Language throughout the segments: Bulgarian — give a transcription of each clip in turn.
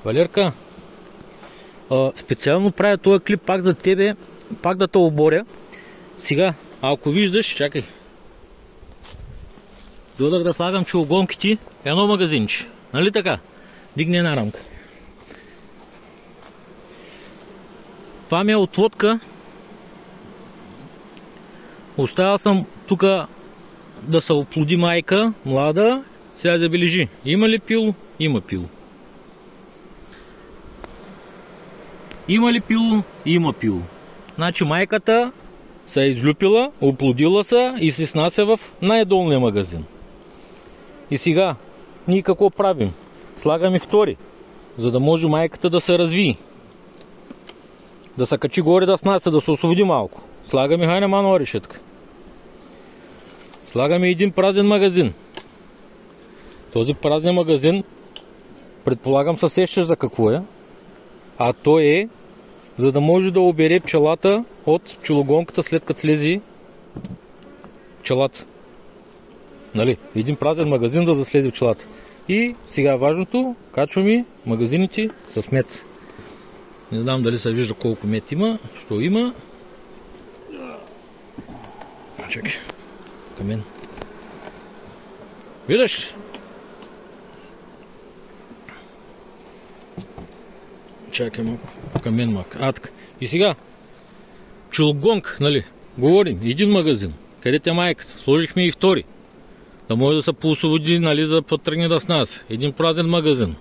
Валерка, специално правя този клип пак за тебе, пак да те оборя. Сега, ако виждаш, чакай. Додах да слагам чулгонките, едно магазинче. Нали така? Дигни една рамка. Това ми е отводка. Оставил съм тук да се оплоди майка, млада. Сега забележи. Има ли пило? Има пило. Има ли пило? Има пило. Значи майката се е излюпила, оплодила се и се снася в най-долния магазин. И сега, ние какво правим? Слагаме втори, за да може майката да се развие. Да се качи горе да снася, да се освободи малко. Слагаме хайна решетка. Слагаме един празен магазин. Този празен магазин, предполагам, се сещаш за какво е. А то е, за да може да обере пчелата от пчелогонката след като слези пчелата. Нали? Един празен магазин, за да слезе пчелата. И сега важното, качваме магазините с мед. Не знам дали се вижда колко мед има, що има. Чакай, камен. Виждаш? Чакай малко, камен мак. Така. И сега, чулгонг, нали, говорим, един магазин, където е майката, сложихме и втори, да може да се поосвободи, нали, за да потръгне да снася. Един празен магазин,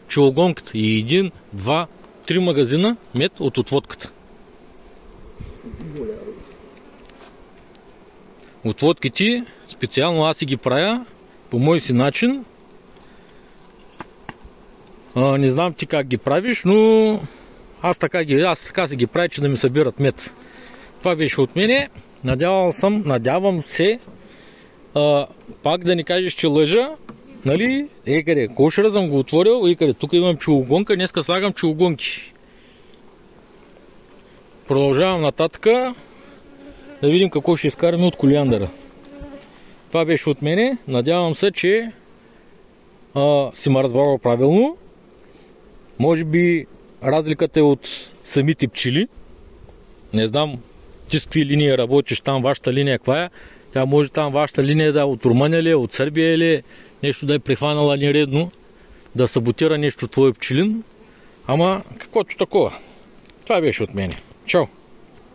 чулгонгата и един, два, три магазина мед от отводката. Отводките, специално аз си ги правя по мой си начин. Не знам ти как ги правиш, но аз така си ги правя, че да ми събират мед. Това беше от мене. Надявам се пак да не кажеш, че лъжа. Нали? Къде, кошера съм го отворил. Къде, тук имам чулгонка, днеска слагам чулгонки. Продължавам нататък да видим какво ще изкараме от колиандъра. Това беше от мене. Надявам се, че си ме разбрал правилно. Може би разликата е от самите пчели. Не знам ти с какви линии работиш там, вашата линия каква е. Тя може там вашата линия да е от Румъния ли, от Сърбия ли, нещо да е прихванала нередно, да саботира нещо твой пчелин. Ама каквото такова. Това беше от мене. Чао!